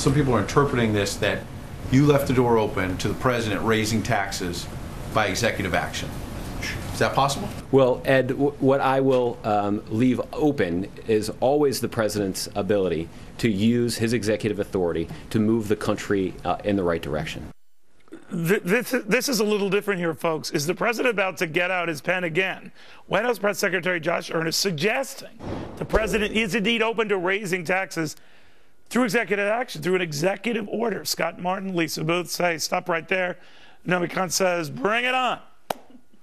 some people are interpreting this that you left the door open to the president raising taxes by executive action. Is that possible? Well, Ed, what I will leave open is always the president's ability to use his executive authority to move the country in the right direction. This is a little different here, folks. Is the president about to get out his pen again? White House Press Secretary Josh Earnest suggesting the president is indeed open to raising taxes through executive action, through an executive order. Scott Martin, Lisa Booth say, stop right there. Naomi Khan says, bring it on.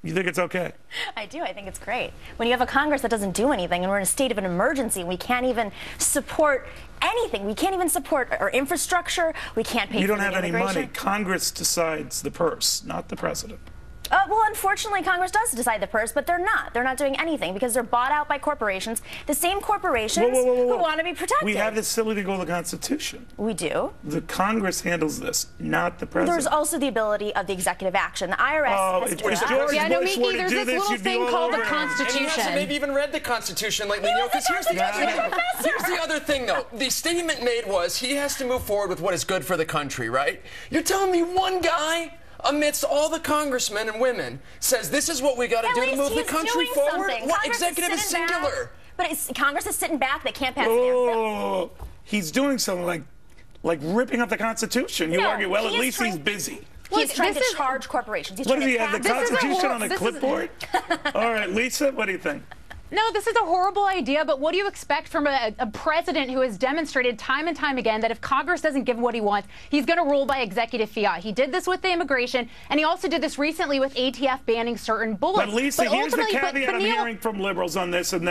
You think it's okay? I do. I think it's great. When you have a Congress that doesn't do anything and we're in a state of an emergency and we can't even support anything. We can't even support our infrastructure. We can't pay for the immigration. You don't have any money. Congress decides the purse, not the president. Well, unfortunately, Congress does decide the purse, but they're not. They're not doing anything because they're bought out by corporations, the same corporations who want to be protected. We have this silly thing called the Constitution. We do. The Congress handles this, not the president. There's also the ability of the executive action. The IRS has to do that. Yeah, no, Miki, there's this little thing called the Constitution. And he hasn't maybe even read the Constitution lately, because here's the other thing, though. The statement made was he has to move forward with what is good for the country, right? You're telling me one guy amidst all the congressmen and women says this is what we got to do to move the country forward? What executive is singular? But Congress is sitting back. They can't pass a damn bill. He's doing something like ripping up the Constitution. You argue, well, at least he's busy. He's trying to charge corporations. What does he have, the Constitution on a clipboard? All right, Lisa, what do you think? No, this is a horrible idea, but what do you expect from a president who has demonstrated time and time again that if Congress doesn't give him what he wants, he's going to rule by executive fiat? He did this with the immigration, and he also did this recently with ATF banning certain bullets. But Lisa, here's the caveat I'm hearing from liberals on this, and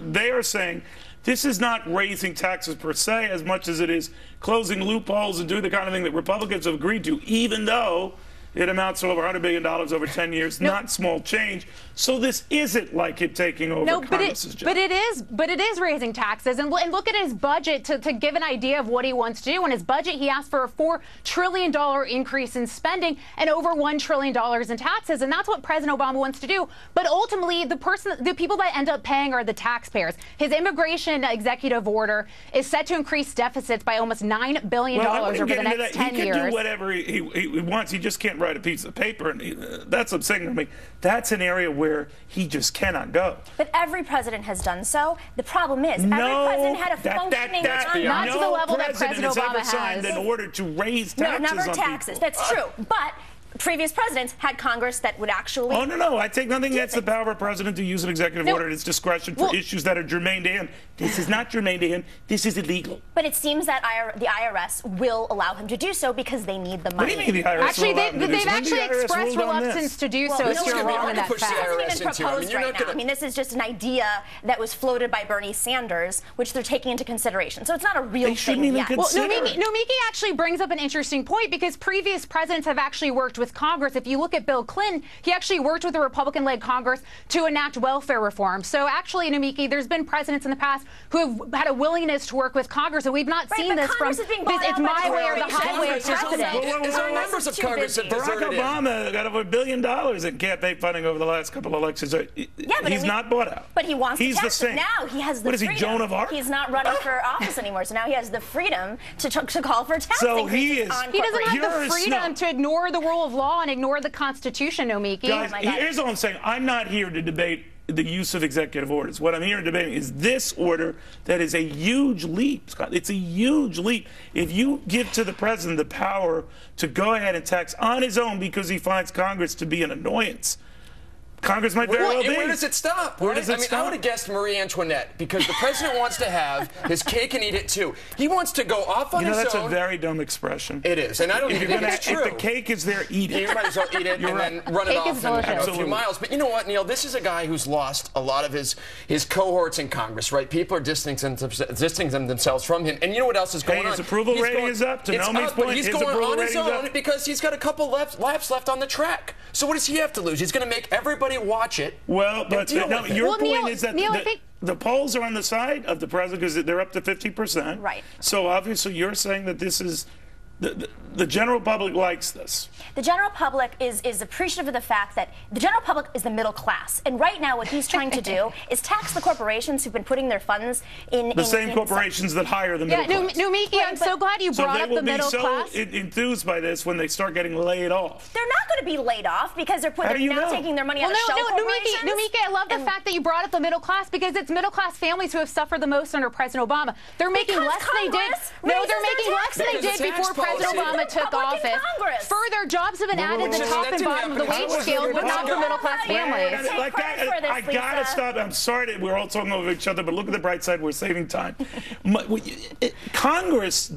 they are saying this is not raising taxes per se as much as it is closing loopholes and doing the kind of thing that Republicans have agreed to, even though it amounts to over $100 billion over 10 years, not small change. So this isn't like it taking over Congress's job. But it is raising taxes. And look at his budget to give an idea of what he wants to do. In his budget, he asked for a $4 trillion increase in spending and over $1 trillion in taxes. And that's what President Obama wants to do. But ultimately, the people that end up paying are the taxpayers. His immigration executive order is set to increase deficits by almost $9 billion over the next 10 years. He can do whatever he wants. He just can't write a piece of paper. And that's what I'm saying. I mean, that's an area where he just cannot go. But every president has done so. The problem is, every president had a functioning economy. Not to the level that President Obama has. Signed an order to raise taxes. No, never taxes. That's true. But previous presidents had Congress that would actually. Oh, no. I take nothing against the power of a president to use an executive order at its discretion for issues that are germane to him. This is not germane to him. This is illegal. But it seems that the IRS will allow him to do so because they need the money. What do you mean the IRS actually, they've actually expressed reluctance to do so. If you're wrong in that fact. It hasn't even proposed right now. I mean, this is just an idea that was floated by Bernie Sanders, which they're taking into consideration. So it's not a real thing yet. Well, Nomiki actually brings up an interesting point because previous presidents have actually worked with Congress. If you look at Bill Clinton, he actually worked with a Republican-led Congress to enact welfare reform. So actually, Nomiki, there's been presidents in the past who have had a willingness to work with Congress, and we've not seen this from it's my way or the highway of precedent. Is our members of Congress have Barack Obama got over $1 billion in campaign funding over the last couple of elections. He's not bought out. But he wants to tax it. Now he has the freedom. What is he, Joan of Arc? He's not running for office anymore, so now he has the freedom to call for tax increases on corporations. He doesn't have the freedom to ignore the rule of law and ignore the Constitution, Nomiki. Guys, here's all I'm saying. I'm not here to debate the use of executive orders. What I'm here to debate is this order that is a huge leap, Scott. It's a huge leap. If you give to the president the power to go ahead and tax on his own because he finds Congress to be an annoyance, Congress might very well be. Where does it stop? Where does it stop? I would have guessed Marie Antoinette, because the president wants to have his cake and eat it too. He wants to go off on his own. That's a very dumb expression. It is, and I don't think it's true. If the cake is there, eat it. You might as well eat it and then run it off in a few miles. But you know what, Neil? This is a guy who's lost a lot of his cohorts in Congress, right? People are distancing themselves from him. And you know what else is going on? His approval rating is up. To Nomi's point, he's going on his own because he's got a couple laps left on the track. So what does he have to lose? He's going to make everybody watch it. Well, but your point is that the polls are on the side of the president because they're up to 50%. Right. So obviously you're saying that this is the general public likes this. The general public is appreciative of the fact that the general public is the middle class. And right now what he's trying to do is tax the corporations who've been putting their funds in... The same corporations that hire the middle class. Numiki, I'm so glad you brought up the middle class. So they will be so enthused by this when they start getting laid off. They're not going to be laid off because they're now taking their money out of shell corporations. Numiki, I love the fact that you brought up the middle class because it's middle class families who have suffered the most under President Obama. They're making less than they did. No, they're making less than they did before President Obama took office. Further, jobs have been added to the top and bottom of the wage scale, but not for middle class families. I gotta stop. I'm sorry that we're all talking over each other, but look at the bright side. We're saving time. Congress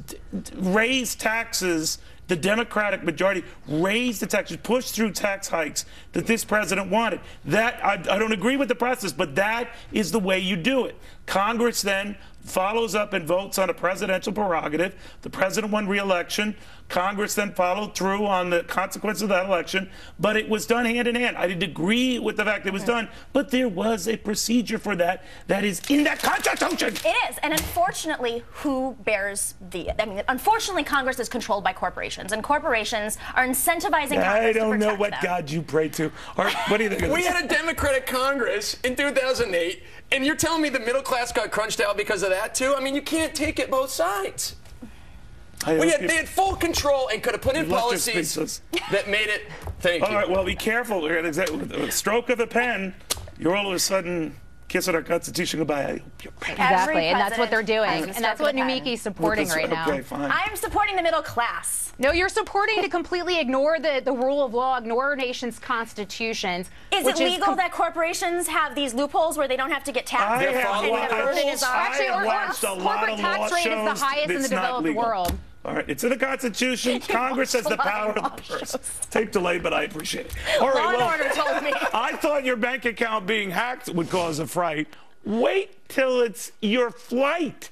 raised taxes. The Democratic majority raised the taxes, pushed through tax hikes that this president wanted. That I don't agree with the process, but that is the way you do it. Congress then follows up and votes on a presidential prerogative. The president won re-election. Congress then followed through on the consequences of that election, but it was done hand in hand. I didn't agree with the fact that it was done, but there was a procedure for that that is in that Constitution. It is, and unfortunately, who bears unfortunately, Congress is controlled by corporations, and corporations are incentivizing Congress to protect them. I don't know what God you pray to. Or, what do you think of this? We had a Democratic Congress in 2008, and you're telling me the middle class got crunched out because of that, too? I mean, you can't take it both sides. They had full control and could have put in policies that made it. Thank you. All right, well, be careful. With a stroke of a pen, you're all of a sudden kissing our Constitution goodbye. Exactly, and that's what they're doing. And that's what Numiki's supporting right now. Okay, fine. I am supporting the middle class. No, you're supporting to completely ignore the rule of law, ignore our nation's constitutions. Is it legal that corporations have these loopholes where they don't have to get taxed? Actually, our corporate tax rate is the highest in the developed world. All right, it's in the Constitution. Congress has the power of the purse. Tape delay, but I appreciate it. All right, Law and Order told me. I thought your bank account being hacked would cause a fright. Wait till it's your flight.